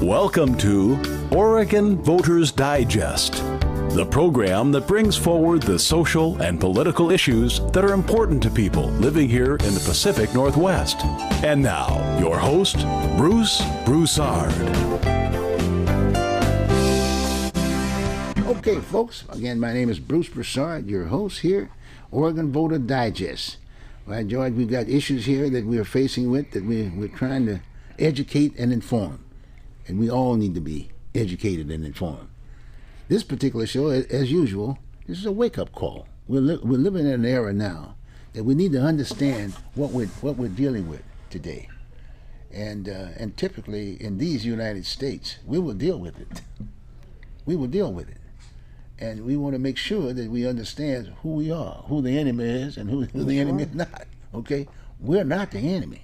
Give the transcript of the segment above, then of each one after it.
Welcome to Oregon Voters Digest, the program that brings forward the social and political issues that are important to people living here in the Pacific Northwest. And now, your host, Bruce Broussard. Okay, folks, again, my name is Bruce Broussard, your host here, Oregon Voter Digest. Well, George, we've got issues here that we're facing with that we're trying to educate and inform. And we all need to be educated and informed. This particular show, as usual, this is a wake-up call. We're living in an era now that we need to understand what we're dealing with today. And typically in these United States, we will deal with it. We will deal with it. And we want to make sure that we understand who we are, who the enemy is, and who the enemy is not. Okay? We're not the enemy.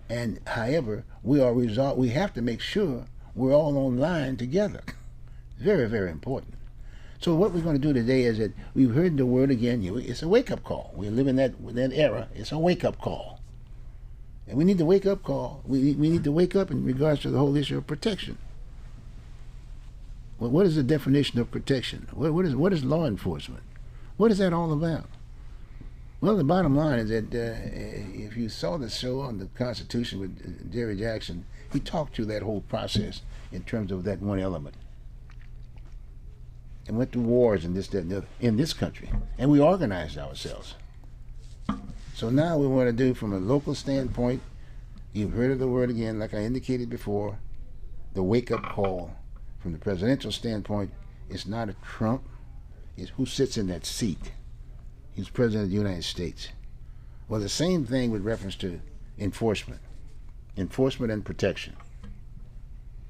And however, we have to make sure we're all online together. Very, very important. So what we're going to do today is that we've heard the word again. It's a wake-up call. We live in that era. It's a wake-up call. And we need to wake up call. We need to wake up in regards to the whole issue of protection. Well, what is the definition of protection? What is law enforcement? What is that all about? Well, the bottom line is that if you saw the show on the Constitution with Jerry Jackson, he talked through that whole process in terms of that one element. And went through wars and this, that, and the other in this country. And we organized ourselves. So now we want to do from a local standpoint, you've heard of the word again, like I indicated before, the wake-up call. From the presidential standpoint, it's not a Trump, it's who sits in that seat. He's president of the United States. Well, the same thing with reference to enforcement and protection.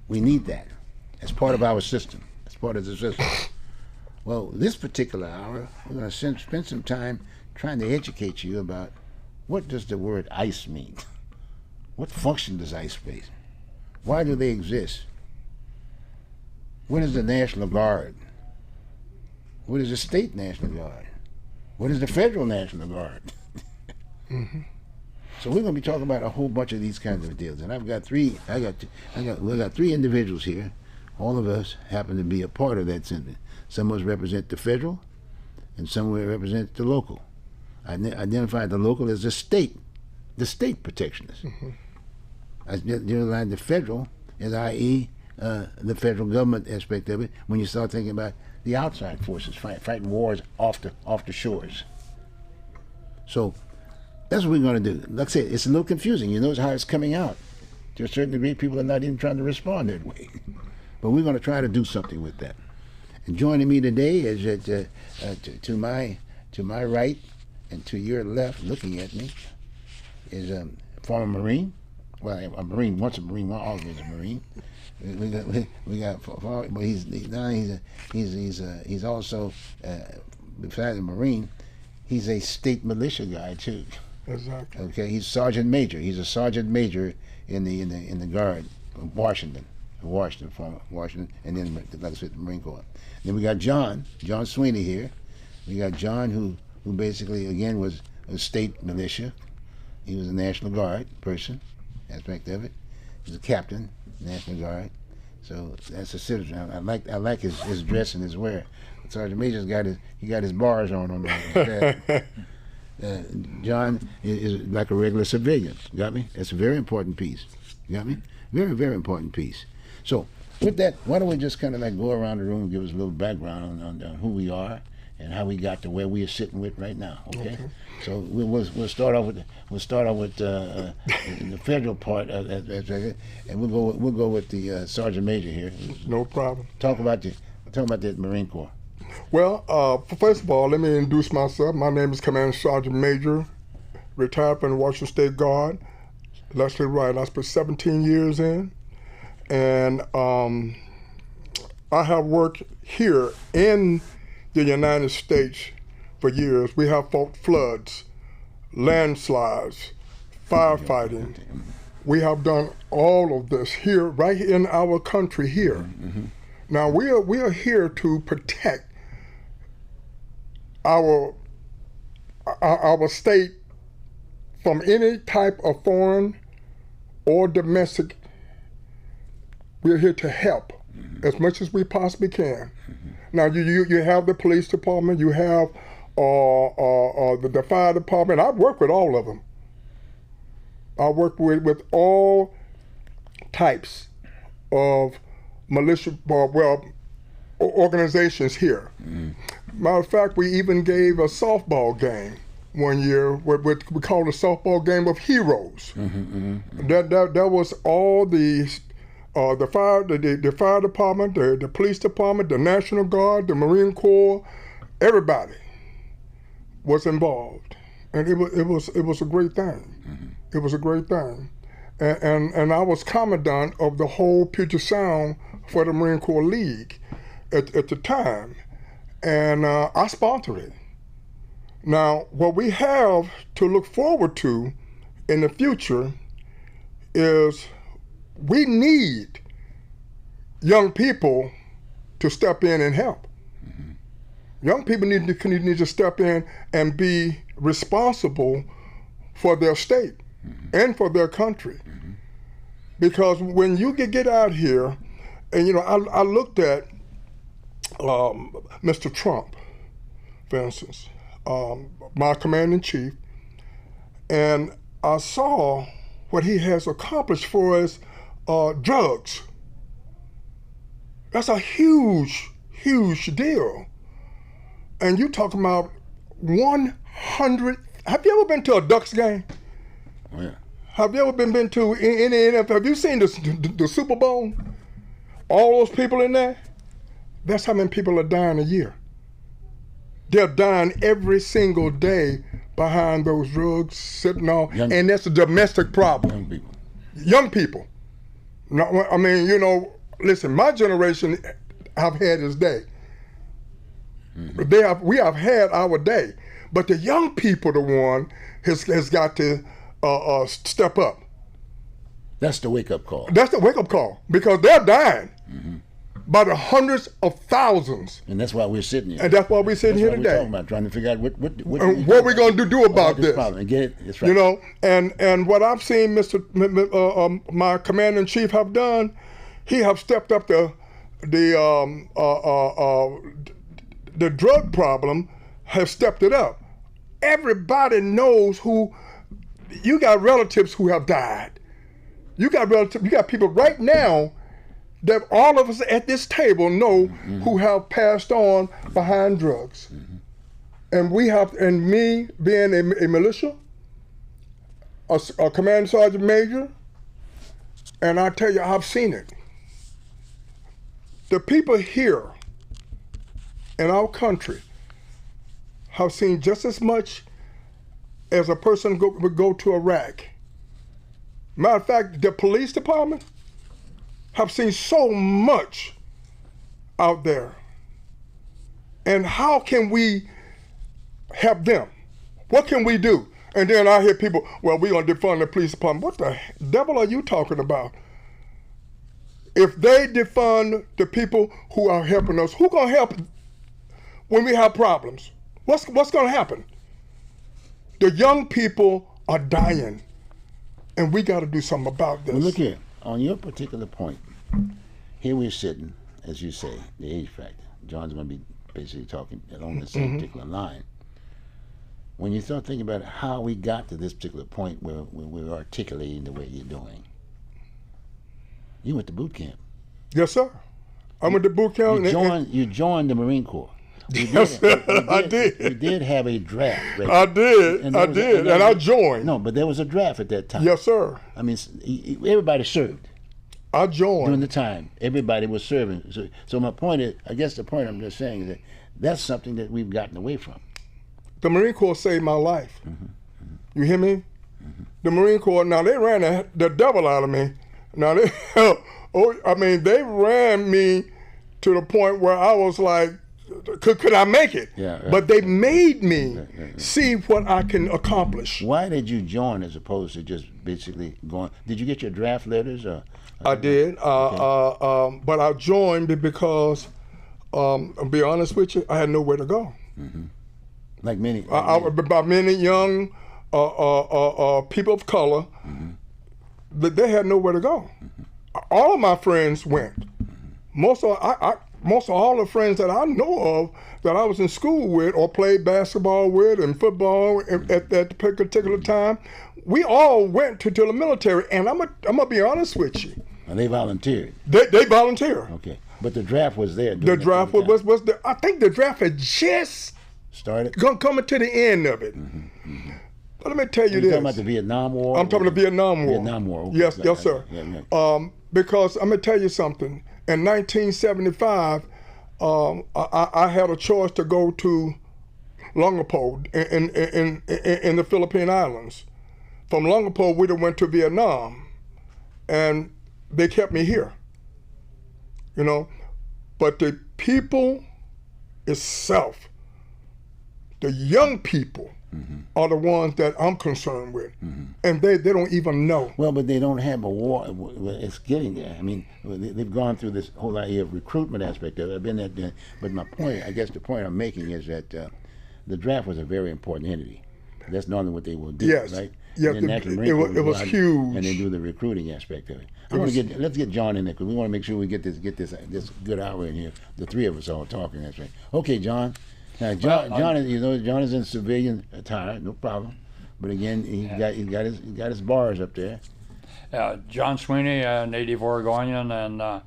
We need that as part of our system, as part of the system. Well, this particular hour, we're going to spend some time trying to educate you about what does the word ICE mean? What function does ICE play? Why do they exist? What is the National Guard? What is the state National Guard? What is the federal National Guard? Mm-hmm. So we're going to be talking about a whole bunch of these kinds of deals, and we got three individuals here. All of us happen to be a part of that sentence. Some of us represent the federal, and some will represent the local. I identify the local as the state protectionist. Mm-hmm. I identify the federal as, i.e., the federal government aspect of it. When you start thinking about the outside forces fighting wars off the shores. So that's what we're going to do. Like I said, it's a little confusing. You notice how it's coming out. To a certain degree, people are not even trying to respond that way. But we're going to try to do something with that. And joining me today is to my right and to your left, looking at me, is a former Marine. Well, a Marine, once a Marine, always a Marine. We got, but he's also besides a Marine, he's a state militia guy too. Exactly. Okay, he's sergeant major. He's a sergeant major in the Guard, Washington, and then like I said, the Marine Corps. Then we got John Sweeney here. We got John who basically again was a state militia. He was a National Guard person, aspect of it. He's a captain, National Guard. So that's a citizen. I like his dress and his wear. Sergeant Major's got his bars on that. John is like a regular civilian. Got me? That's a very important piece. Got me? Very, very important piece. So with that, why don't we just kind of like go around the room and give us a little background on who we are and how we got to where we are sitting with right now. Okay. So we'll start off with the federal part, and we'll go with the Sergeant Major here. No problem. Talk about the Marine Corps. Well, first of all, let me introduce myself. My name is Command Sergeant Major, retired from the Washington State Guard. Leslie Wright. I spent 17 years in, and I have worked here in the United States for years. We have fought floods, landslides, firefighting. We have done all of this here, right in our country here. Mm-hmm. Now we are here to protect our state from any type of foreign or domestic We're here to help as much as we possibly can. Now, you have the police department, you have the fire department. I work with all of them. I work with all types of militia, organizations here. Matter of fact, we even gave a softball game one year, what we called a softball game of heroes. That was all the fire department, the police department, the National Guard, the Marine Corps, everybody was involved, and it was a great thing. It was a great thing, and I was commandant of the whole Puget Sound for the Marine Corps League at the time, and I sponsored it. Now, what we have to look forward to in the future is we need young people to step in and help. Young people need to step in and be responsible for their state and for their country. Because when you get out here, and I looked at Mr. Trump, for instance, my commander-in-chief, and I saw what he has accomplished for us, drugs. That's a huge, huge deal. And you talking about 100, have you ever been to a Ducks game? Oh, yeah. Have you ever been to any NFL? Have you seen the Super Bowl? All those people in there? That's how many people are dying a year. They're dying every single day behind those drugs, sitting on, and that's a domestic problem. Young people. Young people. No, I mean, listen, my generation have had its day. We have had our day, but the young people, the one has got to step up. That's the wake-up call. That's the wake-up call, because they're dying by the hundreds of thousands. And that's why we're sitting here. And that's why we're sitting here today. We're talking about trying to figure out what we're going to do about this. Problem and get it. That's right. And what I've seen my commander-in-chief have done, he have stepped up the drug problem, have stepped it up. Everybody knows you got relatives who have died. You got people right now that all of us at this table know who have passed on behind drugs. And me being a militia, a command sergeant major, and I tell you, I've seen it. The people here in our country have seen just as much as a person would go to Iraq. Matter of fact, the police department have seen so much out there. And how can we help them? What can we do? And then I hear people, well, we're going to defund the police department. What the devil are you talking about? If they defund the people who are helping us, who going to help when we have problems? What's going to happen? The young people are dying, and we got to do something about this. Well, look here. On your particular point, here we're sitting, as you say, the age factor. John's going to be basically talking along the same particular line. When you start thinking about how we got to this particular point where we're articulating the way you're doing, you went to boot camp. Yes, sir. I went to boot camp. You joined the Marine Corps. I did. You did have a draft. Right? I did. And I joined. No, but there was a draft at that time. Yes, sir. I mean, everybody served. I joined. During the time, everybody was serving. So my point is, I guess the point I'm just saying is that that's something that we've gotten away from. The Marine Corps saved my life. You hear me? The Marine Corps, now they ran the devil out of me. Now they ran me to the point where I was like, could I make it? Yeah, right. But they made me see what I can accomplish. Why did you join as opposed to just basically going? Did you get your draft letters? I did, but I joined because, I'll be honest with you, I had nowhere to go. Like many. By many young people of color, they had nowhere to go. all of my friends went. Most of all the friends that I know of that I was in school with or played basketball with and football at that particular time, we all went to the military. And I'm gonna be honest with you. And they volunteered. They volunteered. Okay, but the draft was there. The draft was the. I think the draft had just started. Coming to the end of it. But let me tell you this. Talking about the Vietnam War? I'm talking about the Vietnam War. Vietnam War. Okay. Yes, sir. Yeah. Because I'm gonna tell you something. In 1975, I had a choice to go to Longapo in the Philippine Islands. From Longapo, we went to Vietnam, and they kept me here. You know, but the people itself, the young people, are the ones that I'm concerned with, and they don't even know. Well, but they don't have a war. It's getting there. I mean, they've gone through this whole idea of recruitment aspect of it. I've been there, but my point, I guess, the point I'm making is that the draft was a very important entity. That's normally what they will do, yes. right? Yes, it was huge. And they do the recruiting aspect of it. Let's get John in there because we want to make sure we get this good hour in here. The three of us all talking. That's right. Okay, John. Now, John is in civilian attire, no problem. But again, he got his bars up there. John Sweeney, a native Oregonian, and I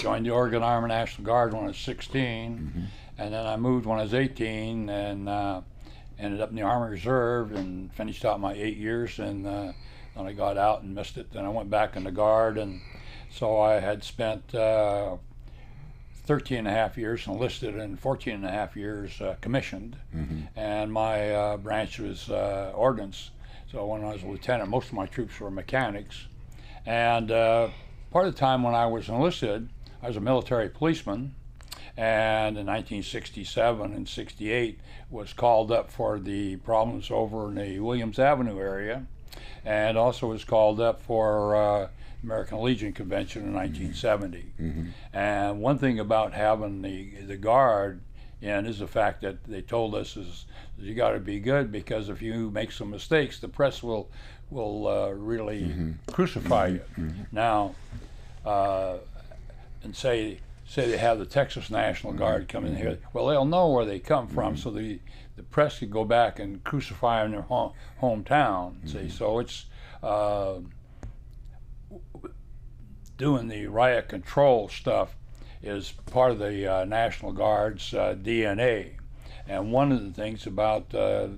joined the Oregon Army National Guard when I was 16, and then I moved when I was 18, and ended up in the Army Reserve and finished out my 8 years, and then I got out and missed it. Then I went back in the Guard, and so I had spent 13 and a half years enlisted and 14 and a half years commissioned, and my branch was ordnance. So when I was a lieutenant, most of my troops were mechanics, and part of the time when I was enlisted, I was a military policeman, and in 1967 and 68 was called up for the problems over in the Williams Avenue area, and also was called up for American Legion Convention in 1970. And one thing about having the Guard in is the fact that they told us is you got to be good, because if you make some mistakes, the press will really crucify you. Now, and say they have the Texas National Guard come in here, well, they'll know where they come from, so the press could go back and crucify them in their hometown. See, so it's doing the riot control stuff is part of the National Guard's DNA. And one of the things about the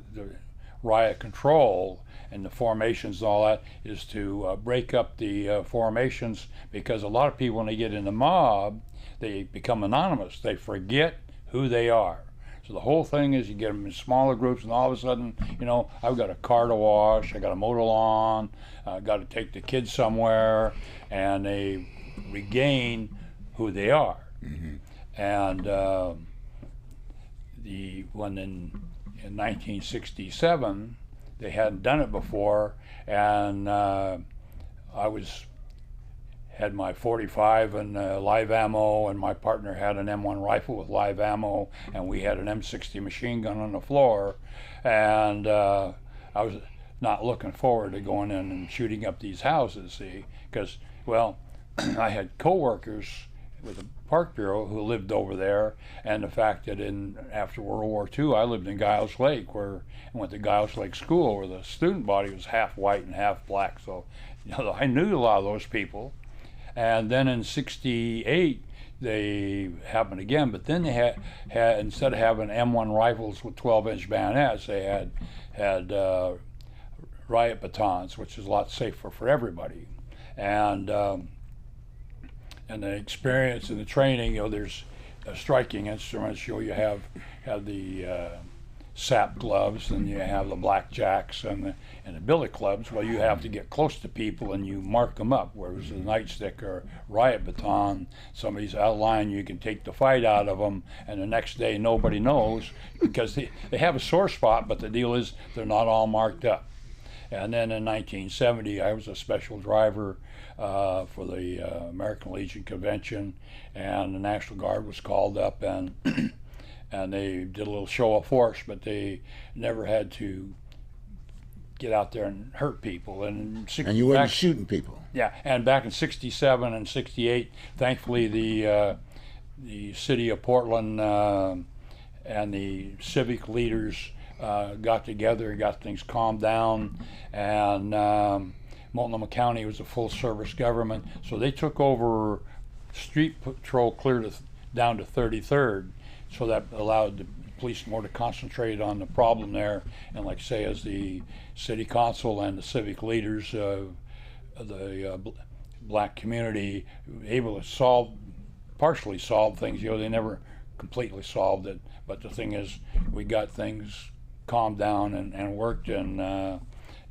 riot control and the formations and all that is to break up the formations, because a lot of people, when they get in the mob, they become anonymous. They forget who they are. So the whole thing is you get them in smaller groups, and all of a sudden, you know, I've got a car to wash, I got a mow to lawn, I got to take the kids somewhere, and they regain who they are. And when in 1967, they hadn't done it before, and I had my .45 and live ammo, and my partner had an M1 rifle with live ammo, and we had an M60 machine gun on the floor, and I was not looking forward to going in and shooting up these houses, see, because, well, I had coworkers with the Park Bureau who lived over there, and the fact that after World War II, I lived in Giles Lake, I went to Giles Lake School, where the student body was half white and half black, so you know, I knew a lot of those people. And then in '68, they happened again, but then they had instead of having M1 rifles with 12-inch bayonets, they had riot batons, which is a lot safer for everybody. And the experience and the training, you know, there's striking instruments. You know, you have the sap gloves, and you have the blackjacks and the billet clubs. Well, you have to get close to people and you mark them up. Whereas the nightstick or riot baton, somebody's out of line, you can take the fight out of them, and the next day nobody knows, because they have a sore spot, but the deal is they're not all marked up. And then in 1970, I was a special driver for the American Legion Convention, and the National Guard was called up, and and they did a little show of force, but they never had to get out there and hurt people. And you weren't shooting people. Yeah, and back in '67 and '68, thankfully the city of Portland and the civic leaders got together, got things calmed down, and Multnomah County was a full-service government, so they took over street patrol clear down to 33rd, so that allowed the police more to concentrate on the problem there. And like I say, as the city council and the civic leaders of the black community able to partially solve things. They never completely solved it, but the thing is, we got things calmed down and worked. And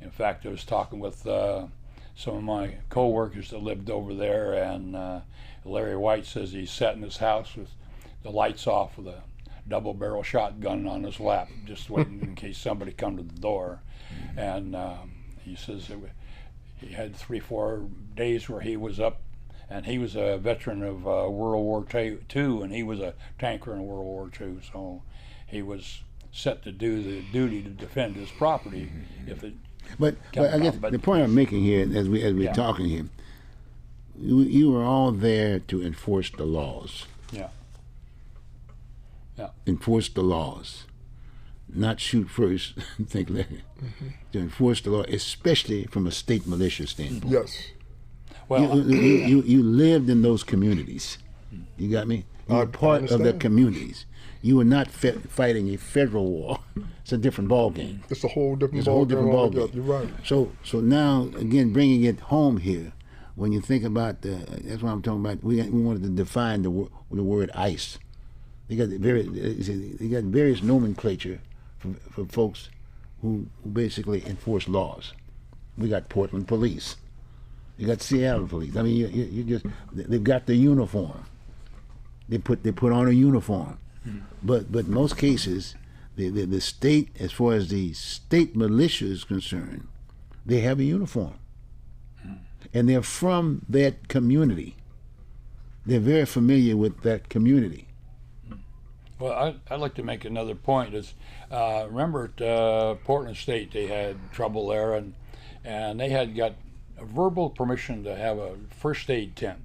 in fact, I was talking with some of my co-workers that lived over there, and Larry Wright says he sat in his house with the lights off with a double-barrel shotgun on his lap, just waiting in case somebody come to the door. And he says he had 3-4 days where he was up, and he was a veteran of World War II, and he was a tanker in World War II, so he was set to do the duty to defend his property if it. But I guess the point I'm making here, as we're talking here, you were all there to enforce the laws. Yeah. Yeah. Enforce the laws, not shoot first. Think later. To enforce the law, especially from a state militia standpoint. Yes. Well, you lived in those communities. You got me? You were part of the communities. You were not fighting a federal war. It's a different ball game. It's a whole different ball game. You're right. So now again, bringing it home here, when you think about that's what I'm talking about. We wanted to define the word ICE. They got various nomenclature for folks who basically enforce laws. We got Portland Police. You got Seattle Police. I mean, they've got the uniform. They put on a uniform. But in most cases, the state, as far as the state militia is concerned, they have a uniform, and they're from that community. They're very familiar with that community. Well, I'd like to make another point. Is remember at Portland State, they had trouble there, and they had got a verbal permission to have a first aid tent.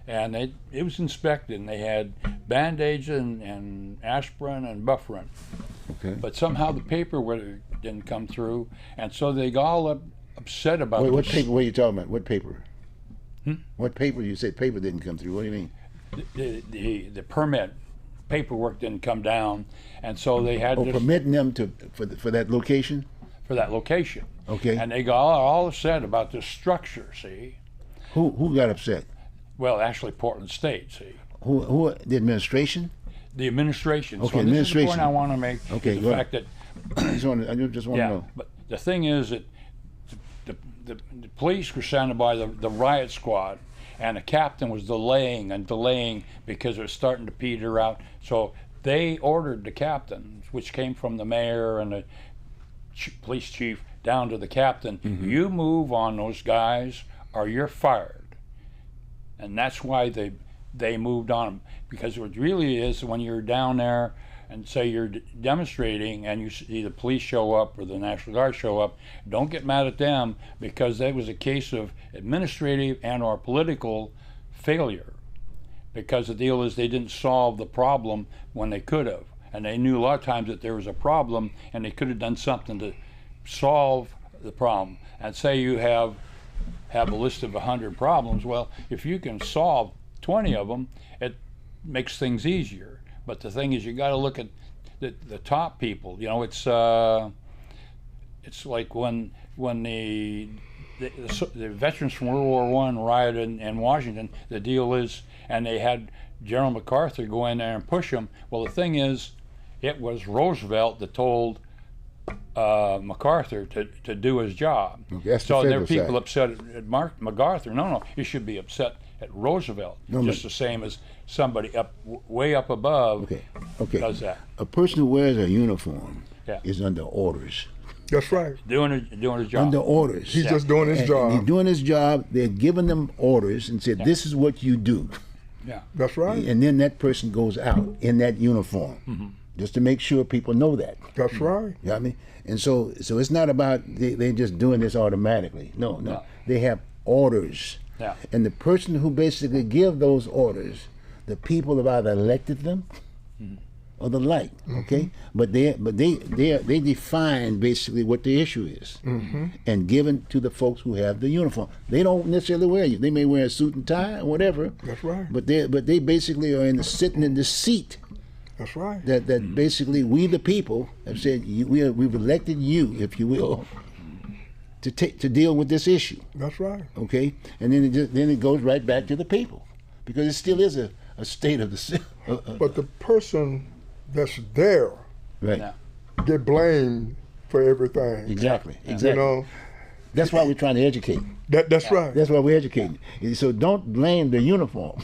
And it was inspected, and they had Band-Aids and aspirin and Bufferin. Okay. But somehow the paperwork didn't come through, and so they got all upset about it. What paper were you talking about? What paper? What paper? You said paper didn't come through. What do you mean? The permit paperwork didn't come down, and so they had permitting them for that location? For that location. Okay. And they got all upset about the structure, see? Who got upset? Well, actually, Portland State, see. Who the administration? The administration. Okay, so administration. This is the point I want to make. Okay, the fact that. I just want to know. But the thing is that the police were sent by the riot squad, and the captain was delaying because it was starting to peter out. So they ordered the captain, which came from the mayor and the police chief, down to the captain. You move on those guys, or you're fired. And that's why they moved on them, because what really is, when you're down there and say you're demonstrating and you see the police show up or the National Guard show up, don't get mad at them, because that was a case of administrative and or political failure, because the deal is they didn't solve the problem when they could have, and they knew a lot of times that there was a problem and they could have done something to solve the problem. And say you have a list of 100 problems. Well, if you can solve 20 of them, it makes things easier. But the thing is, you got to look at the top people. You know, it's like when the veterans from World War I rioted in Washington. The deal is, and they had General MacArthur go in there and push them. Well, the thing is, it was Roosevelt that told MacArthur to do his job. Okay, so there are people upset at MacArthur. No, you should be upset at Roosevelt, just the same as somebody way up above does that. A person who wears a uniform is under orders. That's right. Doing his job. Under orders. He's just doing his job. He's doing his job. They're giving them orders and said, this is what you do. Yeah. That's right. And then that person goes out in that uniform. just to make sure people know that. That's right. You know what I mean? And so it's not about they just doing this automatically. No. They have orders. Yeah. And the person who basically give those orders, the people have either elected them or the like. Okay? But they define basically what the issue is and given to the folks who have the uniform. They don't necessarily wear you. They may wear a suit and tie or whatever. That's right. But they basically are sitting in the seat. That's right. That basically we the people have said we've elected you, if you will, to deal with this issue. That's right. Okay, and then it goes right back to the people, because it still is a state of the. But the person that's there Right. get blamed for everything. Exactly. You know, That's why we're trying to educate. that's right. That's why we're educating. So don't blame the uniform.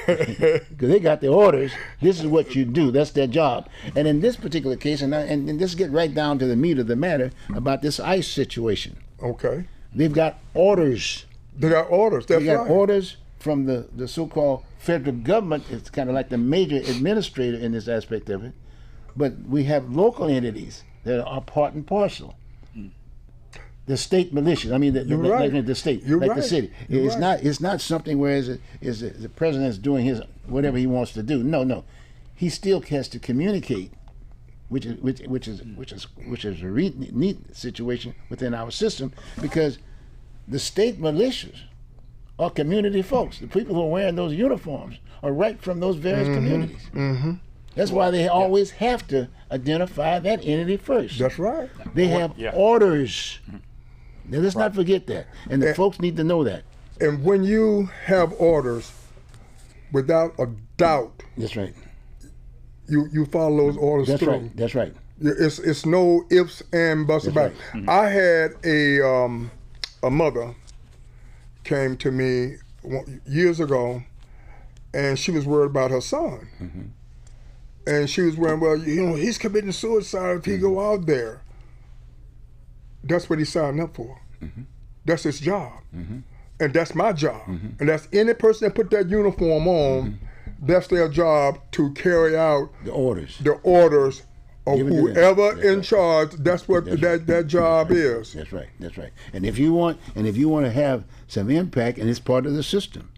Because they got the orders. This is what you do. That's their job. And in this particular case, and let's get right down to the meat of the matter about this ICE situation. Okay. They've got orders. They got orders. That's They got right. orders from the so-called federal government. It's kind of like the major administrator in this aspect of it. But we have local entities that are part and parcel. The state militias. I mean, the state, You're like right. the city. You're It's right. not. It's not something where the president's doing his whatever he wants to do. No. He still has to communicate, which is a neat situation within our system, because the state militias are community folks. The people who are wearing those uniforms are right from those various communities. That's why they always have to identify that entity first. That's right. They have orders. Now, let's not forget that. And the folks need to know that. And when you have orders, without a doubt, That's right. you follow those orders That's through. right. That's right. It's no ifs and buts about it. I had a mother came to me years ago, and she was worried about her son. And she was worried, well, he's committing suicide if he go out there. That's what he signed up for. That's his job. And that's my job. And that's any person that put that uniform on, that's their job to carry out The orders. of Give it to them. whoever That's in right. charge. That's what that job is. That's right. That's right. And if you want to have some impact, and it's part of the system,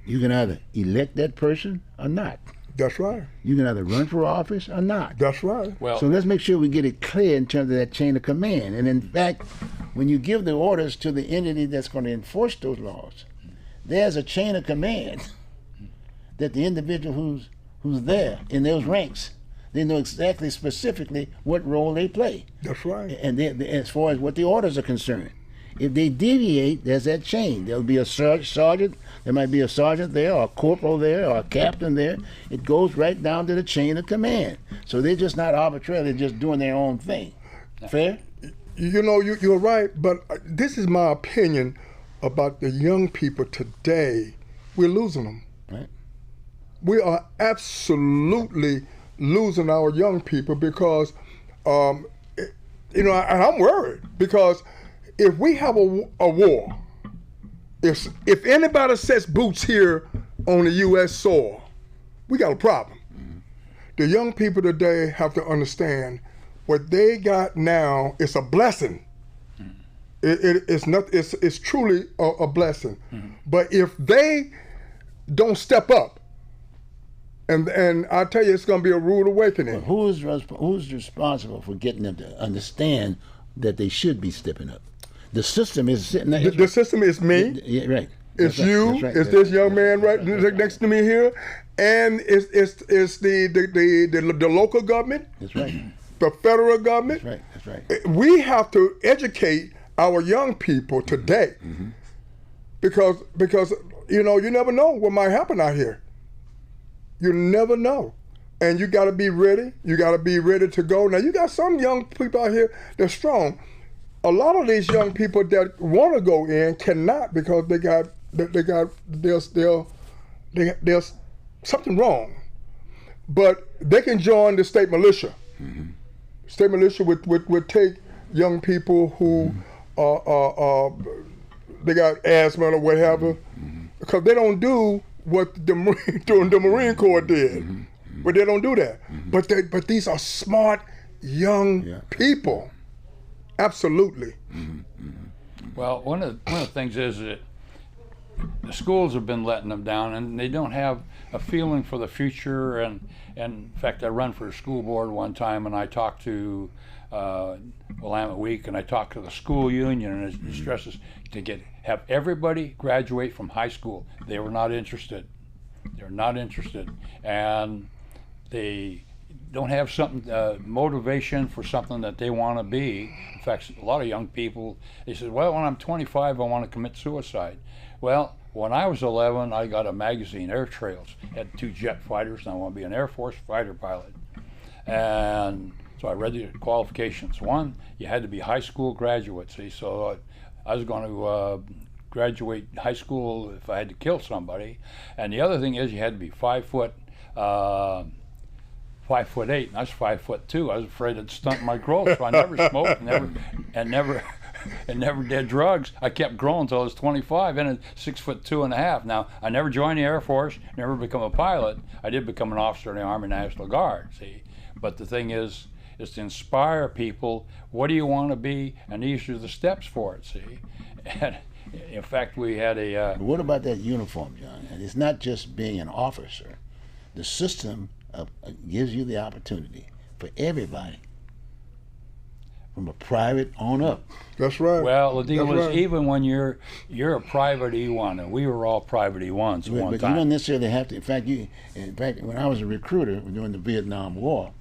you can either elect that person or not. That's right. You can either run for office or not. That's right. Well, So let's make sure we get it clear in terms of that chain of command. And in fact, when you give the orders to the entity that's going to enforce those laws, there's a chain of command that the individual who's there in those ranks, they know exactly specifically what role they play. That's right. And as far as what the orders are concerned, if they deviate, there's that chain. There'll be a sergeant. There might be a sergeant there, or a corporal there, or a captain there. It goes right down to the chain of command. So they're just not arbitrarily just doing their own thing. Fair? You're right, but this is my opinion about the young people today. We're losing them. Right. We are absolutely losing our young people because, and I'm worried because if we have a war, if anybody sets boots here on the U.S. soil, we got a problem. The young people today have to understand what they got now is a blessing. It's truly a blessing. But if they don't step up, and I tell you, it's going to be a rude awakening. Who's responsible for getting them to understand that they should be stepping up? The system is sitting there. The system is me. Yeah, right. It's That's right. you. That's right. It's this young man right next to me here, and it's the local government, That's right. the federal government. That's right. That's right. We have to educate our young people today, because you never know what might happen out here. You never know, and you got to be ready. You got to be ready to go. Now you got some young people out here that's strong. A lot of these young people that want to go in cannot because there's something wrong. But they can join the state militia. State militia would take young people who they got asthma or whatever, because they don't do what the Marine Corps did. But they don't do that. But these are smart young people. Absolutely. Well, one of the things is that the schools have been letting them down, and they don't have a feeling for the future. And in fact, I run for a school board one time, and I talked to Willamette Week, and I talked to the school union, and it stresses to have everybody graduate from high school. They were not interested. They're not interested, and they don't have something motivation for something that they want to be. In fact, a lot of young people, they say, well, when I'm 25, I want to commit suicide. Well, when I was 11, I got a magazine, Air Trails, had 2 jet fighters, and I want to be an Air Force fighter pilot. And so I read the qualifications. One, you had to be high school graduate. See, so I was going to graduate high school if I had to kill somebody. And the other thing is you had to be 5 foot, 5'8", and I was 5'2". I was afraid it'd stunt my growth, so I never smoked, and never did drugs. I kept growing until I was 25, and at 6'2.5". Now, I never joined the Air Force, never become a pilot. I did become an officer in the Army National Guard. See, but the thing is to inspire people. What do you want to be? And these are the steps for it. See, and in fact, we had a. What about that uniform, John? And it's not just being an officer. The system gives you the opportunity for everybody, from a private on up. That's right. Well, the deal is, even when you're a private E1, and we were all private E1s at one But time. you don't necessarily have to. In fact, when I was a recruiter during the Vietnam War,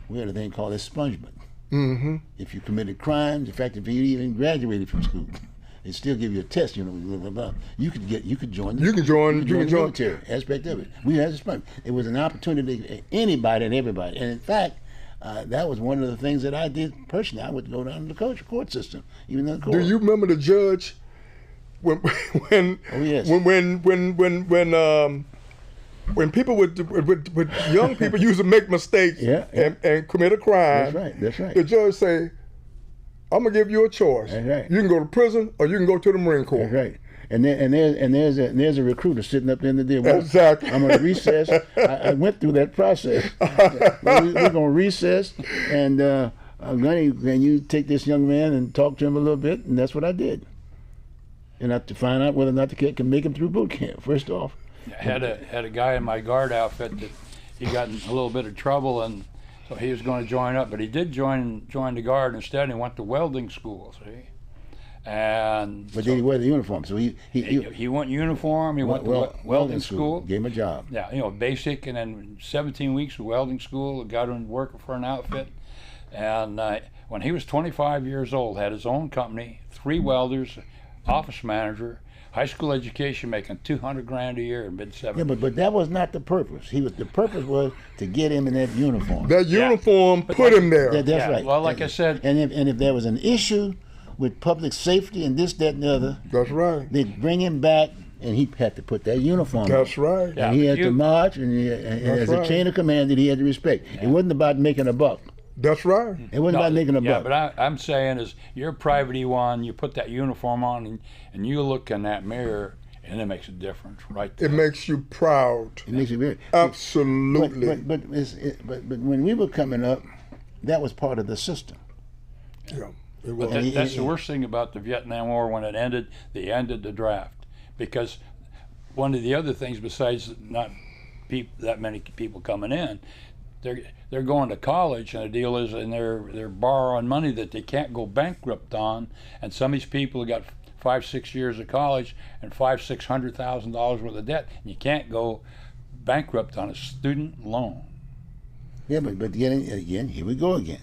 we had a thing called expungement. Mm-hmm. If you committed crimes, in fact, if you even graduated from school, they still give you a test. You know, blah, blah, blah. You could join the military aspect of it. We had expungement. It was an opportunity for anybody and everybody. And in fact, that was one of the things that I did personally. I would go down to the court system, even though the court. Do you remember the judge when people with young people used to make mistakes and commit a crime? That's right. The judge say, "I'm gonna give you a choice. That's right. You can go to prison or you can go to the Marine Corps." That's right. And there's a recruiter sitting up there in the deal. Exactly. I'm going to recess. I went through that process. We're going to recess, and Gunny, can you take this young man and talk to him a little bit? And that's what I did. And I to find out whether or not the kid can make him through boot camp. First off, I had a guy in my guard outfit that he got in a little bit of trouble, and so he was going to join up, but he did join the guard instead. And he went to welding school. See. But then he wear the uniform, so he went uniform. He went to welding school. Gave him a job. Yeah, basic, and then 17 weeks of welding school. Got him working for an outfit, and when he was 25 years old, had his own company, 3 welders, office manager, high school education, making $200,000 a year in mid-70s. Yeah, but that was not the purpose. The purpose was to get him in that uniform. That uniform put him there. That's right. Well, like I said, and if there was an issue with public safety and this, that, and the other. That's right. They'd bring him back, and he had to put that uniform on. That's right. And he had to march, and as a chain of command that he had to respect. Yeah. It wasn't about making a buck. That's right. It wasn't about making a buck. Yeah, but I'm saying is, you're a private E1, you put that uniform on, and you look in that mirror, and it makes a difference, right there. It makes you proud. It makes you very. Absolutely. But when we were coming up, that was part of the system. Yeah. But that's the worst thing about the Vietnam War. When it ended, they ended the draft, because one of the other things, besides not that many people coming in, they're going to college, and the deal is, and they're borrowing money that they can't go bankrupt on, and some of these people have got 5-6 years of college and $500,000-$600,000 worth of debt, and you can't go bankrupt on a student loan. Yeah, but again, here we go again.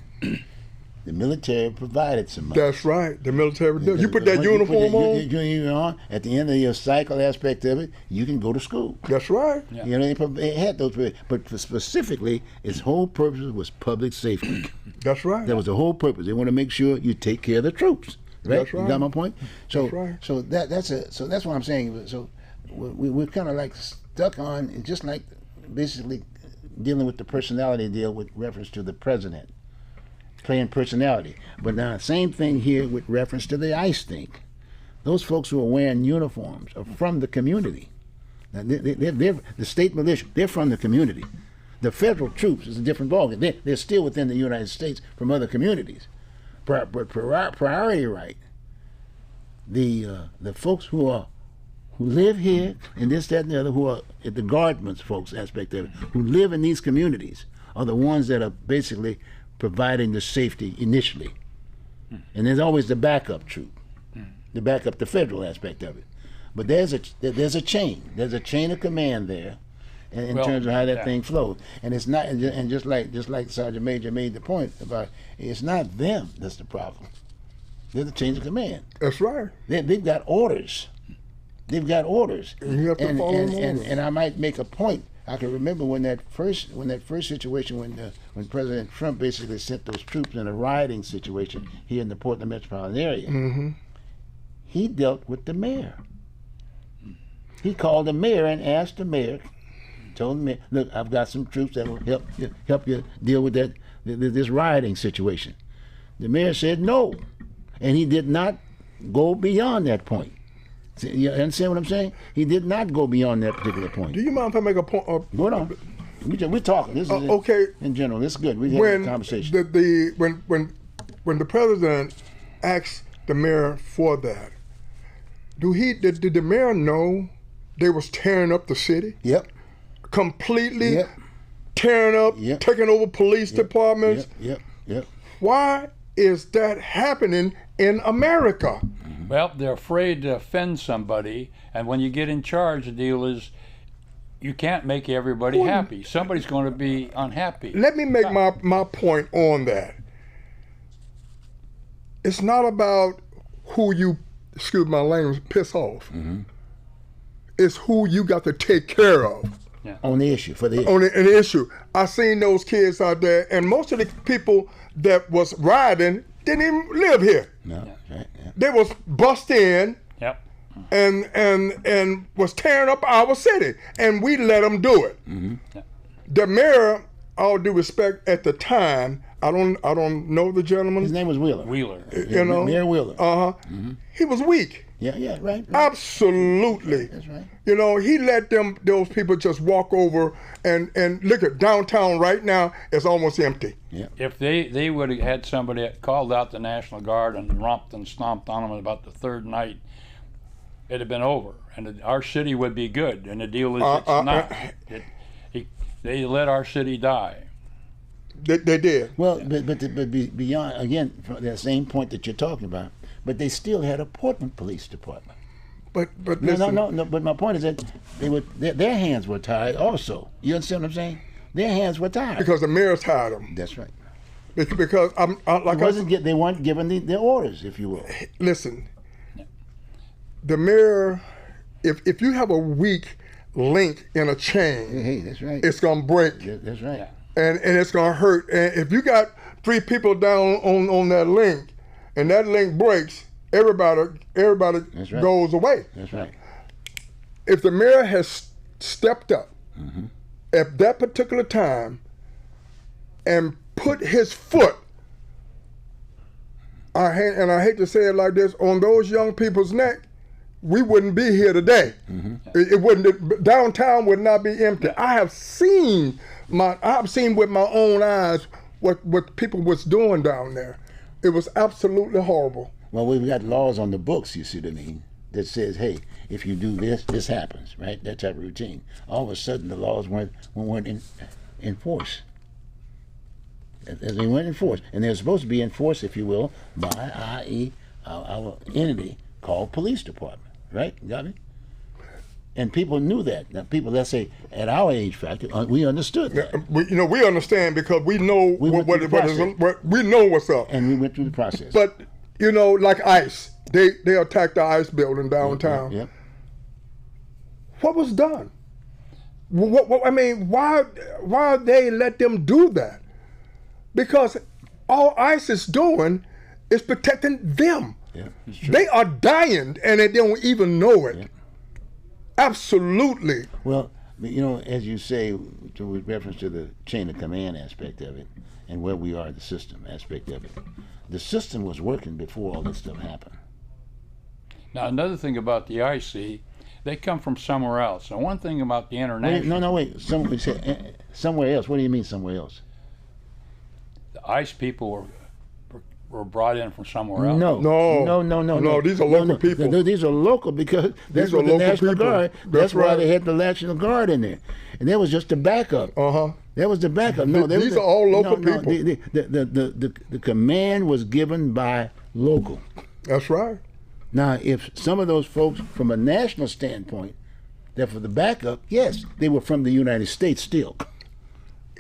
The military provided some money. That's right. The military did. You put that uniform on. At the end of your cycle aspect of it, you can go to school. That's right. Yeah. You know, they had those, but specifically, its whole purpose was public safety. That's right. That was the whole purpose. They want to make sure you take care of the troops. Right? That's right. You got my point? So, that's right. So that's what I'm saying. So we're kind of like stuck on, just like basically dealing with the personality deal with reference to the president. Playing personality. But now, same thing here with reference to the ICE thing. Those folks who are wearing uniforms are from the community. Now, they're the state militia. They're from the community. The federal troops is a different ballgame. They're still within the United States from other communities. But priority right. The folks who live here and this, that, and the other, who are the guardmen's folks aspect of it, who live in these communities, are the ones that are basically providing the safety initially. And there's always the backup troop, the backup, the federal aspect of it. But there's a chain. There's a chain of command there, in terms of how that thing flows. And it's not, and just like Sergeant Major made the point about, it's not them that's the problem. They're the chain of command. That's right. They've got orders. They've got orders. And you have to follow them orders. And I might make a point. I can remember when that first situation, when President Trump basically sent those troops in a rioting situation here in the Portland metropolitan area. He dealt with the mayor. He called the mayor and asked the mayor, told the mayor, look, I've got some troops that will help you deal with this rioting situation. The mayor said no, and he did not go beyond that point. You understand what I'm saying? He did not go beyond that particular point. Do you mind if I make a point? Hold on. We're talking. This is okay. In general, this is good. We're having a conversation. When the president asked the mayor for that, did the mayor know they was tearing up the city? Yep. Completely Yep. tearing up, Yep. taking over police departments. Yep. Why is that happening in America? Well, they're afraid to offend somebody, and when you get in charge, the deal is you can't make everybody happy. Somebody's going to be unhappy. Let me make my point on that. It's not about who you, excuse my language, piss off. It's who you got to take care of. On the issue, for the issue. On the issue. I seen those kids out there, and most of the people that was riding didn't even live here. No, right. Yeah. They was bust in Yep. and was tearing up our city, and we let them do it. Yep. The mayor, all due respect, at the time, I don't know the gentleman. His name was Wheeler. You know, Mayor Wheeler. He was weak. Yeah, right. Absolutely. That's right. You know, he let those people just walk over and look at downtown right now, it's almost empty. Yeah. If they would have had somebody that called out the National Guard and romped and stomped on them about the third night, it'd have been over, and our city would be good. And the deal is, it's not. They let our city die. They did. Well, but beyond, again, from that same point that you're talking about, but they still had a Portland Police Department. But listen. No. But my point is that their hands were tied also. You understand what I'm saying? Their hands were tied. Because the mayor tied them. That's right. Because They weren't given the orders, if you will. Listen, the mayor, if you have a weak link in a chain, Hey, that's right. it's gonna break. That's right. And it's gonna hurt. And if you got 3 people down on that link, and that link breaks, everybody That's right. goes away. That's right. If the mayor has stepped up at that particular time and put his foot, I hate to say it like this, on those young people's neck, we wouldn't be here today. It wouldn't. Downtown would not be empty. I have seen with my own eyes what people was doing down there. It was absolutely horrible. Well, we've got laws on the books, you see what I mean, that says, hey, if you do this, this happens, right? That type of routine. All of a sudden, the laws weren't enforced. They weren't enforced. And they're supposed to be enforced, if you will, by i.e. our entity called police department, right? You got me? And people knew that. Now, people, let's say, at our age factor, we understood that. We understand because we know We know what's up. And we went through the process. But like ICE, they attacked the ICE building downtown. Yep. What was done? I mean, why they let them do that? Because all ICE is doing is protecting them. Yeah, they are dying and they don't even know it. Yeah. Absolutely. Well, as you say, with reference to the chain of command aspect of it and where we are, the system aspect of it, the system was working before all this stuff happened. Now, another thing about the IC, They come from somewhere else. And one thing about the Wait, international, wait. Somewhere else. What do you mean somewhere else? the ICE people were brought in from somewhere else. No. These are local people. These are local because that's These are what the local National people. Guard. That's That's why right. they had the National Guard in there, and that was just a backup. That was the backup. No, These are all local people. The command was given by local. That's right. Now, if some of those folks, from a national standpoint, that for the backup, yes, they were from the United States still.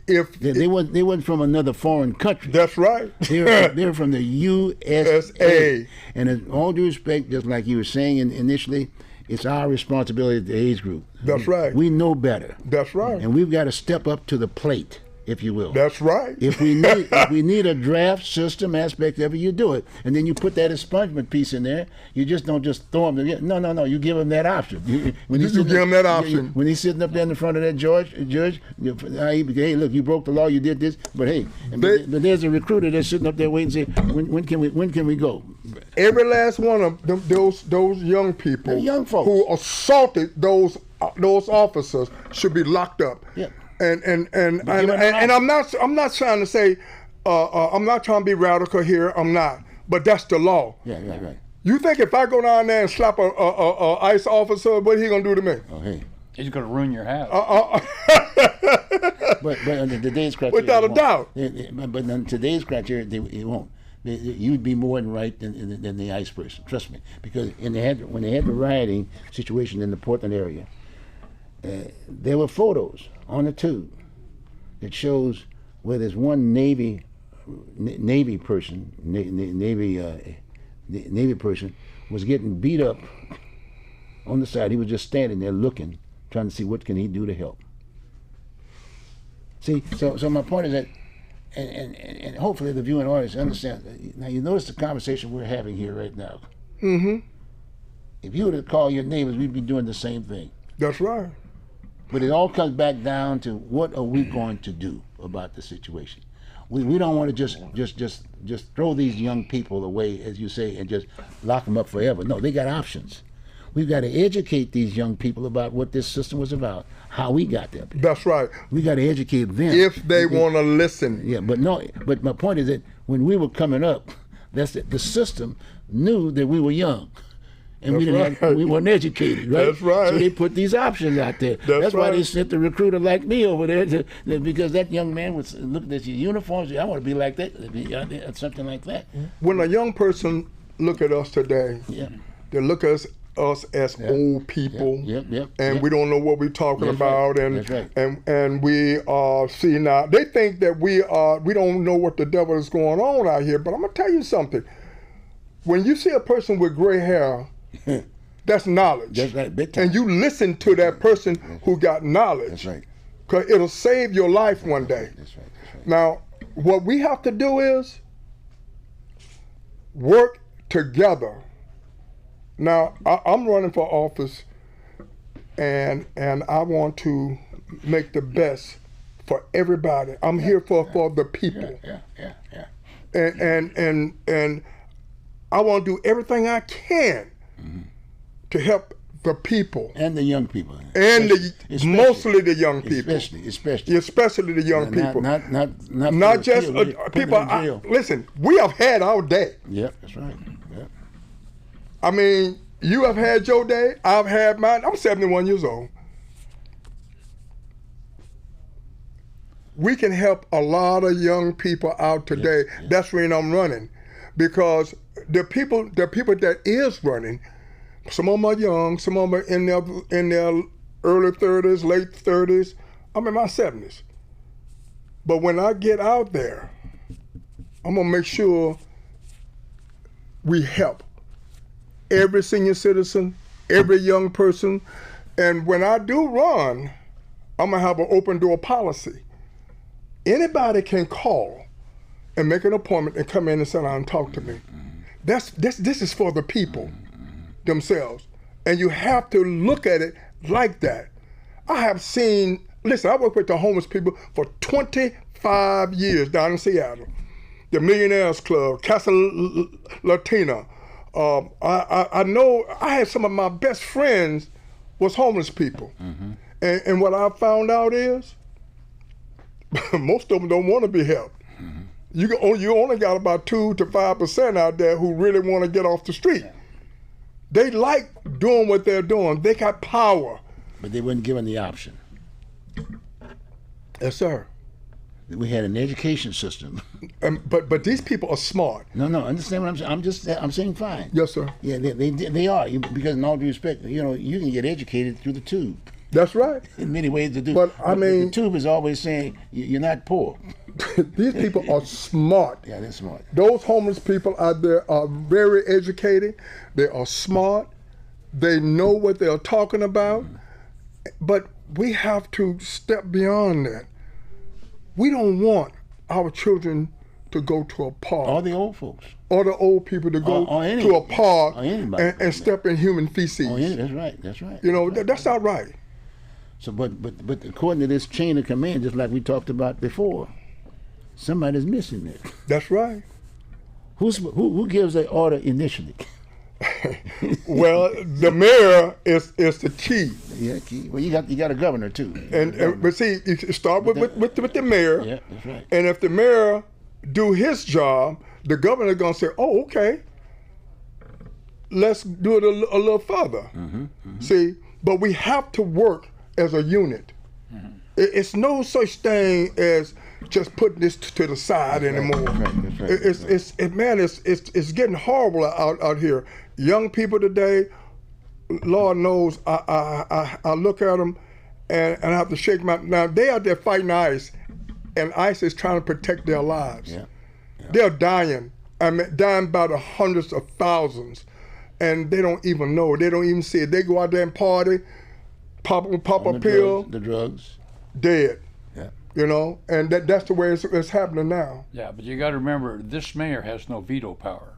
If They wasn't from another foreign country. that's right. They're from the USA. USA. And in all due respect, just like you were saying initially, it's our responsibility, the age group. That's right. We know better. That's right. And we've got to step up to the plate, if you will. That's right. If we need a draft system aspect of it, you do it, and then you put that expungement piece in there. You just don't just throw them. No. You give them that option. When You give them that option. When he's sitting up there in the front of that judge, hey, look, you broke the law, you did this, but hey, but there's a recruiter that's sitting up there waiting, and say, when can we go? Every last one of them, those young people, They're young folks. who assaulted those officers should be locked up. Yeah. And I'm not trying to say I'm not trying to be radical here. I'm not, but that's the law. Yeah, right. You think if I go down there and slap a ICE officer, what he gonna do to me? Oh, hey. He's going to ruin your house. But under today's criteria, Without a it won't. doubt. But under today's criteria, it won't. You'd be more than right than the ICE person. Trust me, because when they had the rioting situation in the Portland area, there were photos on the tube that shows where there's one Navy person, Navy person was getting beat up on the side. He was just standing there looking, trying to see what can he do to help. See, so my point is that, and hopefully the viewing audience understands. Now you notice the conversation we're having here right now. Mm-hmm. If you were to call your neighbors, we'd be doing the same thing. That's right. But it all comes back down to what are we going to do about the situation. We don't want to just throw these young people away, as you say, and just lock them up forever. No, they got options. We've got to educate these young people about what this system was about, how we got there. That's right. We got to educate them If they want to listen. Yeah, but my point is that when we were coming up, that's it. The system knew that we were young. And we weren't educated, right? That's right. So they put these options out there. That's why they sent the recruiter like me over there, because that young man was looking at your uniforms. I want to be like that, something like that. When a young person look at us today, they look at us as old people, and we don't know what we're talking about, right. and we see now. They think that we don't know what the devil is going on out here. But I'm gonna tell you something. When you see a person with gray hair, that's knowledge. That's right, big time. And you listen to that person who got knowledge. That's right. Because it'll save your life one day. That's right. Now, what we have to do is work together. Now, I'm running for office, and I want to make the best for everybody. I'm here for the people. Yeah. And I want to do everything I can to help the people. And the young people. And mostly the young people. Especially the young people. Not just people. Listen, we have had our day. Yep, that's right. Yep. I mean, you have had your day. I've had mine. I'm 71 years old. We can help a lot of young people out today. Yeah. That's when I'm running, because the people that is running, some of them are young, some of them are in their early 30s, late 30s. I'm in my 70s. But when I get out there, I'm gonna make sure we help every senior citizen, every young person. And when I do run, I'm gonna have an open door policy. Anybody can call and make an appointment and come in and sit down and talk to me. This is for the people themselves. And you have to look at it like that. I have seen, listen, I worked with the homeless people for 25 years down in Seattle. The Millionaires Club, Casa Latina. I know I had some of my best friends was homeless people. And what I found out is most of them don't want to be helped. You only got about 2 to 5% out there who really want to get off the street. They like doing what they're doing. They got power. But they weren't given the option. Yes, sir. We had an education system. But these people are smart. No, understand what I'm saying? I'm saying fine. Yes, sir. Yeah, they are. Because in all due respect, you know, you can get educated through the tube. That's right. In many ways to do. But I mean, the tube is always saying you're not poor. These people are smart. Yeah, they're smart. Those homeless people out there are very educated. They are smart. They know what they're talking about. But we have to step beyond that. We don't want our children to go to a park. All the old folks. Or the old people to go to a park and step in human feces. That's right. You know, that's not right. So, but according to this chain of command, just like we talked about before, somebody's missing it. That's right. Who gives the order initially? Well, the mayor is the key. Yeah, key. Well, you got a governor too. But see, you start with the mayor. Yeah, that's right. And if the mayor do his job, the governor's gonna say, "Oh, okay, let's do it a little further." See, but we have to work as a unit. It's no such thing as just putting this to the side anymore. That's right. It's getting horrible out here. Young people today, Lord knows, I look at them and I have to shake my. Now they out there fighting ICE, and ICE is trying to protect their lives. Yeah. They're dying. I mean, dying by the hundreds of thousands, and they don't even know. They don't even see it. They go out there and party, pop a pill, the drugs, dead. Yeah. You know, and that's the way it's happening now. Yeah, but you got to remember, this mayor has no veto power.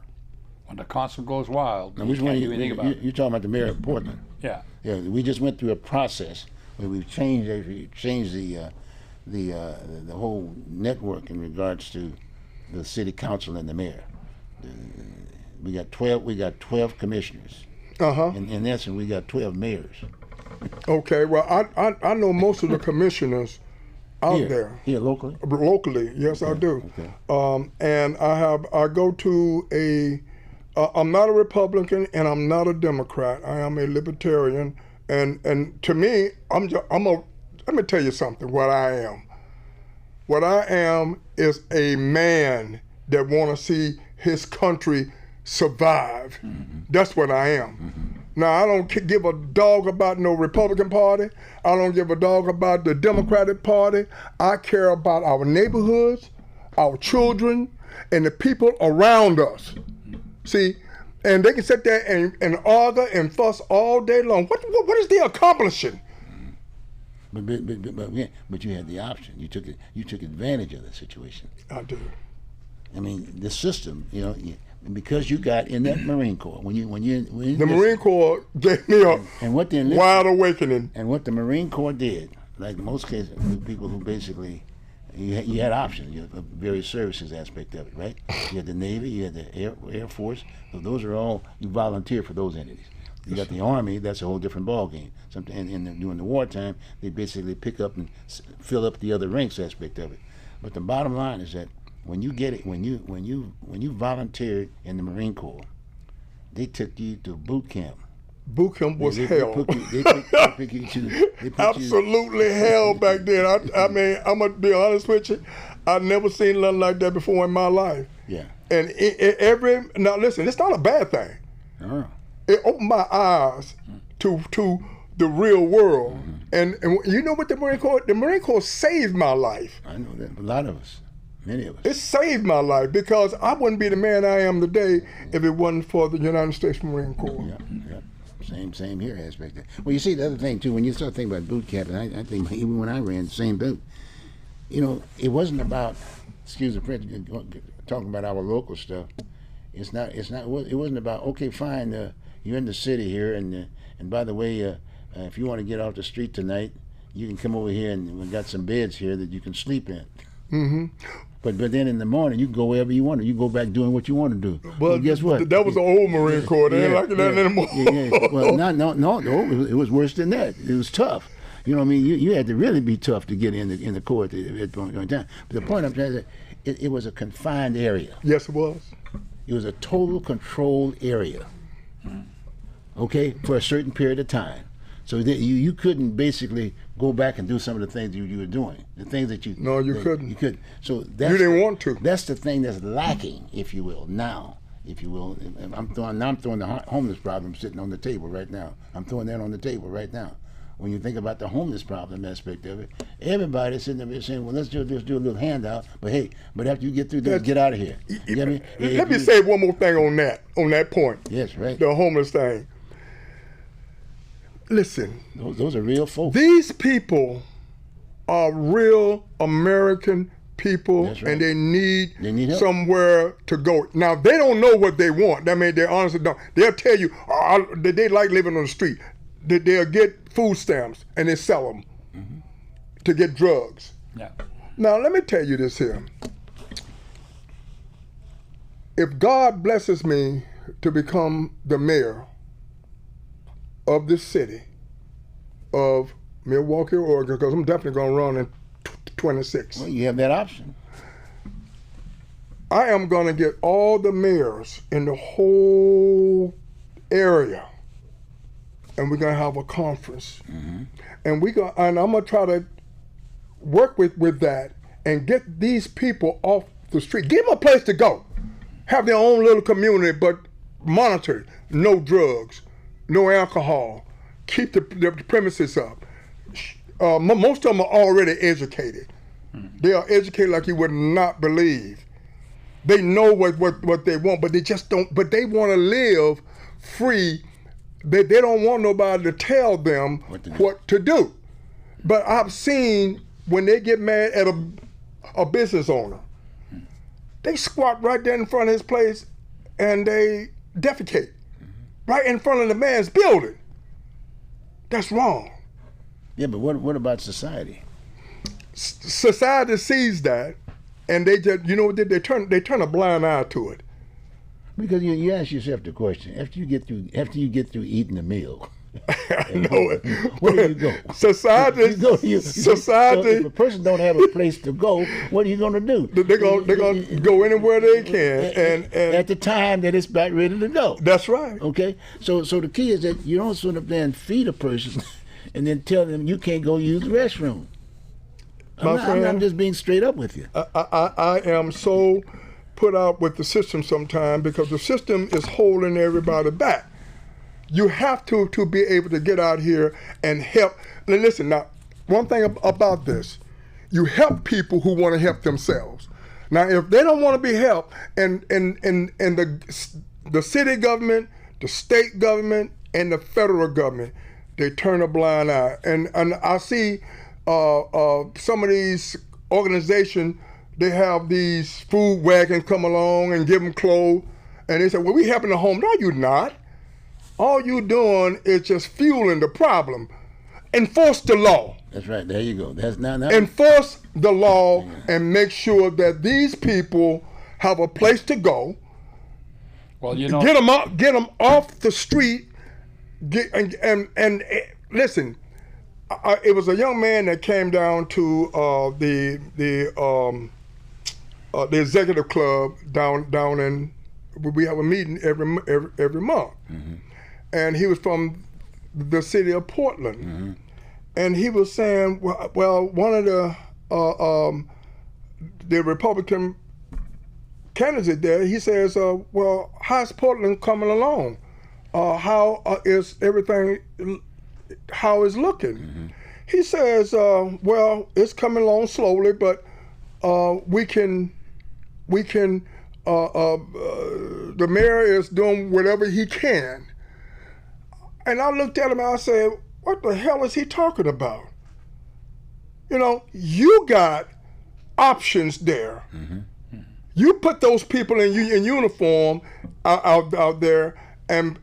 When the council goes wild, now, which you one can't do anything about it. you're talking about the mayor of Portland? Yeah. Yeah, we just went through a process where we've changed the whole network in regards to the city council and the mayor. We got 12 commissioners. In essence, we got 12 mayors. Okay, well, I know most of the commissioners out there. Here locally? Locally, yes, okay. I do. Okay. And I go to I'm not a Republican and I'm not a Democrat. I am a libertarian, and to me, let me tell you something. What I am is a man that want to see his country survive. That's what I am. Now, I don't give a dog about no Republican Party. I don't give a dog about the Democratic Party. I care about our neighborhoods, our children, and the people around us. See, and they can sit there and argue and fuss all day long. What is they accomplishing? But you had the option. You took advantage of the situation. I do. I mean, the system, you know, because you got in that Marine Corps. When the Marine Corps gave me a wide awakening. And what the Marine Corps did, like most cases, people who basically, you had options. You had a various services aspect of it, right? You had the Navy, you had the Air Force. So those are all, you volunteer for those entities. You got the Army, that's a whole different ballgame. And during the wartime, they basically pick up and fill up the other ranks aspect of it. But the bottom line is that when you volunteered in the Marine Corps, they took you to boot camp. Boot camp was hell. Absolutely hell back then. I mean, I'm gonna be honest with you. I've never seen nothing like that before in my life. Yeah. And now listen, it's not a bad thing. Oh. It opened my eyes to the real world. And you know what the Marine Corps saved my life. I know that. A lot of us. Many of us. It saved my life because I wouldn't be the man I am today if it wasn't for the United States Marine Corps. Yeah. Same here aspect. Well, you see the other thing too, when you start thinking about boot camp, and I think even when I ran the same boat, you know, it wasn't about, excuse the French, talking about our local stuff. It wasn't about, okay, fine, you're in the city here, and by the way, if you want to get off the street tonight, you can come over here and we've got some beds here that you can sleep in. But then in the morning, you can go wherever you want to. You go back doing what you want to do. Well, guess what? That was the old Marine Corps. They ain't like that anymore. Well, no. It was worse than that. It was tough. You know what I mean? You had to really be tough to get in the Corps at the point in time. But the point I'm trying to say, it was a confined area. Yes, it was. It was a total controlled area. Okay, for a certain period of time. So that you couldn't basically go back and do some of the things you were doing, the things that you. No, you couldn't. You couldn't. So you didn't want to. That's the thing that's lacking, if you will, now. If you will, I'm throwing the homeless problem sitting on the table right now. I'm throwing that on the table right now. When you think about the homeless problem aspect of it, everybody's sitting there saying, "Well, let's do a little handout." But hey, after you get through this, get out of here. You know what I mean? Let me say one more thing on that point. Yes, right. The homeless thing. Listen, those are real folks. These people are real American people, That's right. and they need help. somewhere to go. Now, they don't know what they want. I mean, they honestly don't. They'll tell you they like living on the street. They'll get food stamps, and they sell them to get drugs. Yeah. Now, let me tell you this here. If God blesses me to become the mayor of this city of Milwaukee, Oregon, because I'm definitely going to run in 26. Well, you have that option. I am going to get all the mayors in the whole area, and we're going to have a conference. And I'm going to try to work with that and get these people off the street. Give them a place to go. Have their own little community, but monitored. No drugs. No alcohol. Keep the premises up. Most of them are already educated. They are educated like you would not believe. They know what they want, but they just don't. But they want to live free. They don't want nobody to tell them what to do. But I've seen when they get mad at a business owner, they squat right there in front of his place and they defecate. Right in front of the man's building. That's wrong. Yeah, but what about society? Society sees that, and they just, they turn a blind eye to it. Because you ask yourself the question: after you get through eating the meal, I know it. Where do you go? Society. So Society. if a person don't have a place to go, what are you going to do? They're gonna go anywhere they can, and at the time that it's about ready to go. That's right. Okay. So the key is that you don't sit up there and feed a person, and then tell them you can't go use the restroom. I'm just being straight up with you. I am so put out with the system sometimes because the system is holding everybody back. You have to be able to get out here and help. Now listen, now, one thing about this, you help people who want to help themselves. Now, if they don't want to be helped, and the city government, the state government, and the federal government, they turn a blind eye. And I see some of these organizations, they have these food wagons come along and give them clothes, and they say, well, we helping the home. No, you're not. All you doing is just fueling the problem. Enforce the law. That's right. There you go. That's now. Enforce the law and make sure that these people have a place to go. Well, get them off the street. And listen. It was a young man that came down to the executive club down in. We have a meeting every month. And he was from the city of Portland. And he was saying, well, one of the Republican candidates there, he says, well, how's Portland coming along? How is everything, how is looking? He says, well, it's coming along slowly, but we can, the mayor is doing whatever he can. And I looked at him and I said, what the hell is he talking about? You got options there. You put those people in uniform out there and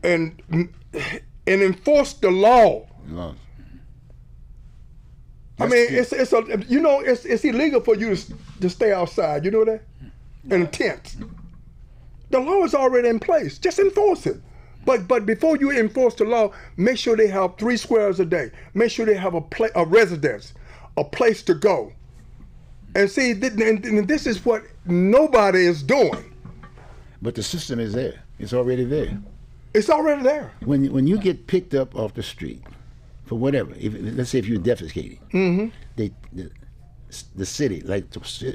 enforce the law. I mean, it's illegal for you to stay outside. You know that? In a tent. The law is already in place. Just enforce it. But before you enforce the law, make sure they have 3 squares a day. Make sure they have a residence, a place to go. And see, and this is what nobody is doing. But the system is there. It's already there. It's already there. When you get picked up off the street for whatever, let's say if you're defecating, the city, like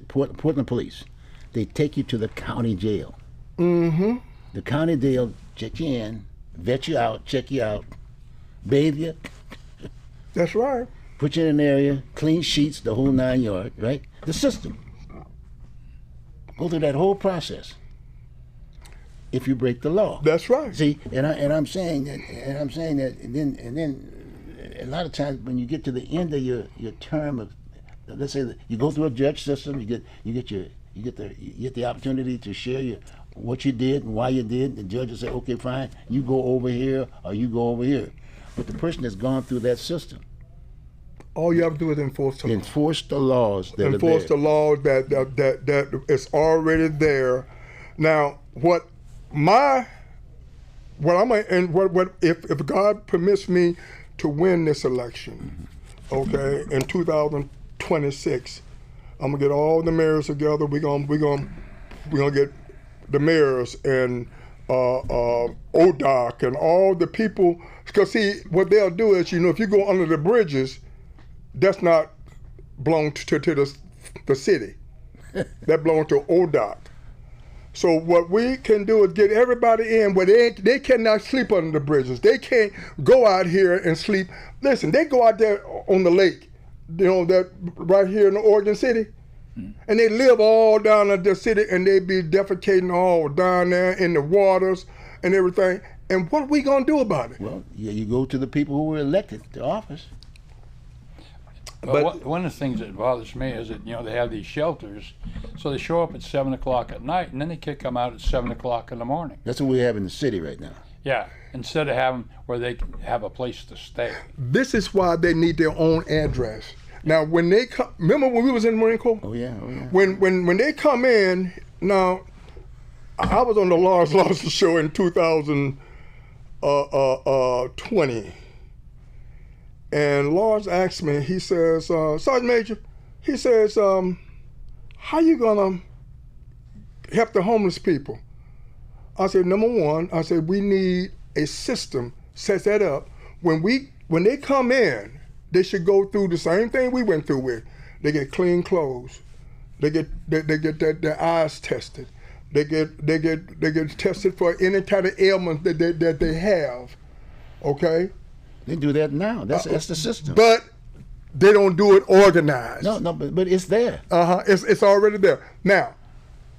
Portland Police, they take you to the county jail. Mm-hmm. The county jail check you in, vet you out, check you out, bathe you. That's right. Put you in an area, clean sheets, the whole 9 yards, right? The system. Go through that whole process. If you break the law. That's right. See, and I'm saying that, and then a lot of times when you get to the end of your term of, let's say that you go through a judge system, you get the opportunity to share what you did and why you did. The judge will say, okay, fine, you go over here or you go over here. But the person that's gone through that system, all you have to do is enforce the law. Enforce the laws that enforce are there. the laws that is already there. Now, if God permits me to win this election, okay, in 2026, I'm gonna get all the mayors together. We're gonna get the mayors and ODOC and all the people. Because see, what they'll do is, if you go under the bridges, that's not belong to the city. That belongs to ODOC. So what we can do is get everybody in where they cannot sleep under the bridges. They can't go out here and sleep. Listen, they go out there on the lake, that right here in Oregon City, and they live all down in the city, and they be defecating all down there in the waters and everything. And what are we gonna do about it? Well, yeah, you go to the people who were elected to office. But one of the things that bothers me is that they have these shelters, so they show up at 7 o'clock at night, and then they kick them out at 7 o'clock in the morning. That's what we have in the city right now. Yeah, instead of having where they can have a place to stay. This is why they need their own address. Now, when they come, remember when we was in the Marine Corps? Oh yeah. When they come in, now, I was on the Lawrence Lawson show in 2020. And Lawrence asked me, he says, Sergeant Major, he says, how you gonna help the homeless people? I said, number one, we need a system, set that up. When they come in, they should go through the same thing we went through with. They get clean clothes. They get their eyes tested. They get tested for any kind of ailment that they have. Okay? They do that now. That's the system. But they don't do it organized. No, but it's there. It's already there. Now,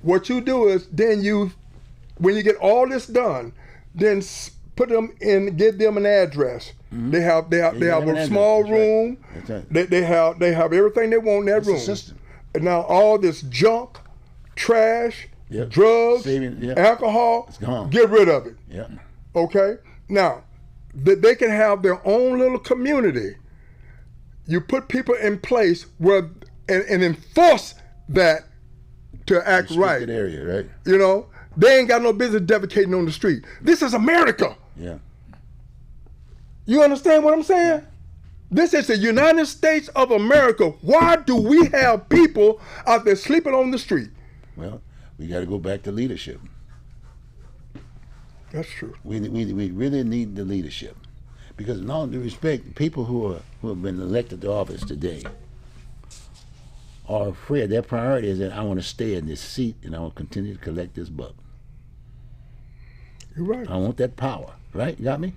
what you do is then when you get all this done, then put them in, give them an address. Mm-hmm. They have a small room. That's right. They have everything they want in that room. The system. And now all this junk, trash, drugs, alcohol, it's gone. Get rid of it. Yeah. Okay. Now, they can have their own little community. You put people in place where and enforce that to act right. Area, right? They ain't got no business defecating on the street. This is America. Yeah. You understand what I'm saying? This is the United States of America. Why do we have people out there sleeping on the street? Well, we got to go back to leadership. That's true. We really need the leadership, because in all due respect, people who have been elected to office today are afraid. Their priority is that I want to stay in this seat and I want to continue to collect this buck. You're right. I want that power, right? You got me?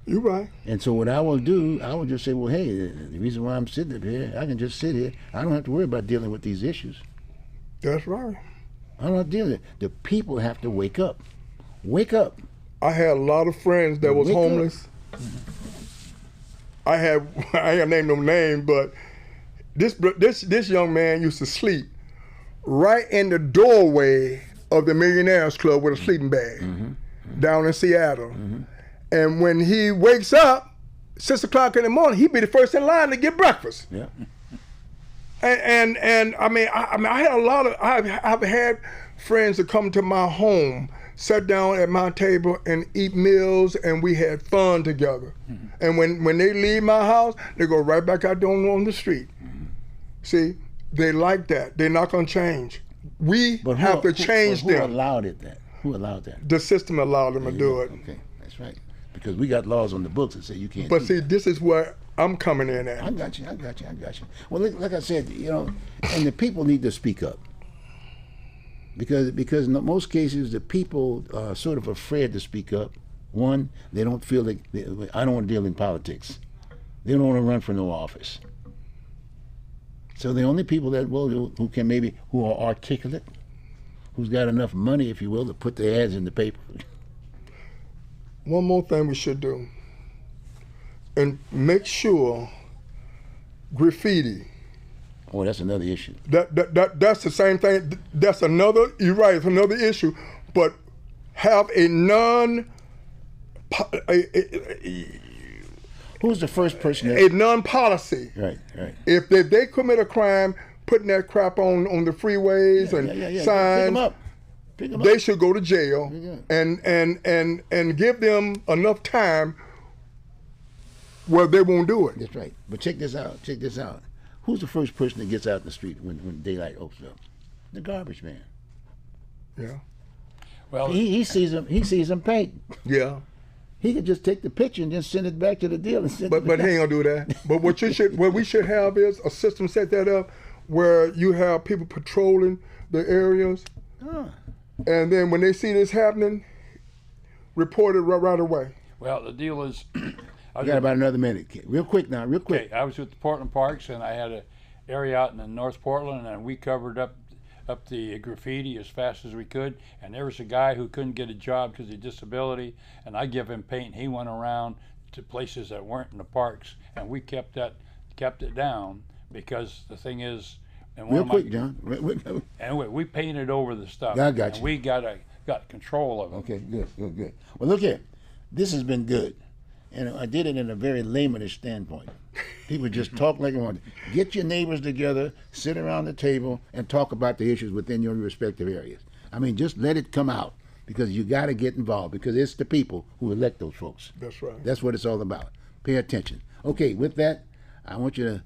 You're right. And so what I will do, I will just say, well, hey, the reason why I'm sitting up here, I can just sit here. I don't have to worry about dealing with these issues. That's right. I don't have to deal with it. The people have to wake up. Wake up. I had a lot of friends that was homeless. I ain't gonna name no name, but this young man used to sleep right in the doorway of the Millionaires Club with a sleeping bag down in Seattle. And when he wakes up, 6 o'clock in the morning, he'd be the first in line to get breakfast. Yeah. And I mean, I had a lot of, I've had friends that come to my home, sat down at my table and eat meals, and we had fun together. Mm-hmm. And when they leave my house, they go right back out there on the street. Mm-hmm. See, they like that. They're not going to change. We have to change them. Who allowed it then? Who allowed that? The system allowed them to do it. Okay, that's right. Because we got laws on the books that say you can't. But see, this is where I'm coming in at. I got you. Well, like I said, and the people need to speak up. Because in most cases, the people are sort of afraid to speak up. One, they don't feel like, I don't want to deal in politics. They don't want to run for no office. So the only people that who are articulate, who's got enough money, if you will, to put their ads in the paper. One more thing we should do, and make sure graffiti. Oh, that's another issue. That's the same thing. That's another. You're right. It's another issue, but have a who's the first person? A non-policy. Right. If they commit a crime, putting that crap on the freeways and signs, Pick them up. They should go to jail and give them enough time where they won't do it. That's right. But check this out. Who's the first person that gets out in the street when daylight opens up? The garbage man. Yeah. Well, he sees them paint. Yeah. He could just take the picture and then send it back to the dealer. But he ain't gonna do that. But what we should have is a system set that up where you have people patrolling the areas, and then when they see this happening, report it right away. Well, the deal is, I got about another minute. Real quick. Okay, I was with the Portland Parks, and I had an area out in North Portland, and we covered up the graffiti as fast as we could. And there was a guy who couldn't get a job because of disability, and I give him paint. He went around to places that weren't in the parks, and we kept it down, because the thing is, and real quick, John. Anyway, we painted over the stuff. I got you. And we got control of it. Okay, good. Well, look here. This has been good. And I did it in a very laymanish standpoint. People just talk like they want. Get your neighbors together, sit around the table, and talk about the issues within your respective areas. I mean, just let it come out, because you got to get involved, because it's the people who elect those folks. That's right. That's what it's all about. Pay attention. Okay, with that, I want to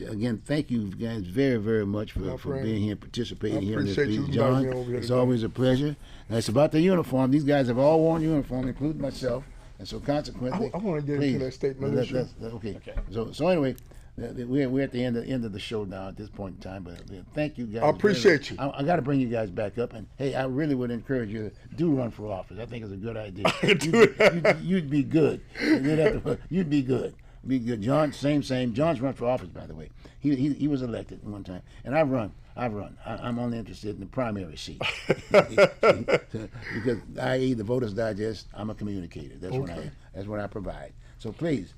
again thank you guys very, very much for being here, participating here in this piece. John, it's always a pleasure. And it's about the uniform. These guys have all worn uniform, including myself. And so consequently, I want to get into that statement. Okay. So anyway, we're at the end of the show now at this point in time. But thank you guys. I appreciate you. I got to bring you guys back up, and hey, I really would encourage you to do run for office. I think it's a good idea. You'd be good. You'd be good. Be good. John, same. John's run for office, by the way. He was elected one time, and I've run. I'm only interested in the primary seat because i.e. the Voters Digest. I'm a communicator. That's what I provide. So please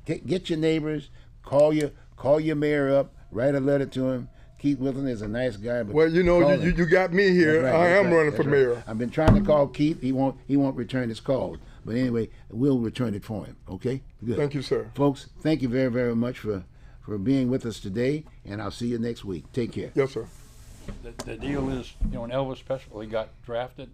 get your neighbors, call your mayor up, write a letter to him. Keith Wilson is a nice guy. But well, you got me here. Right, I am running for mayor. I've been trying to call Keith. He won't return his calls. But anyway, we'll return it for him. Okay. Good. Thank you, sir. Folks, thank you very, very much for being with us today, and I'll see you next week. Take care. Yes, sir. The deal is, when Elvis Presley got drafted,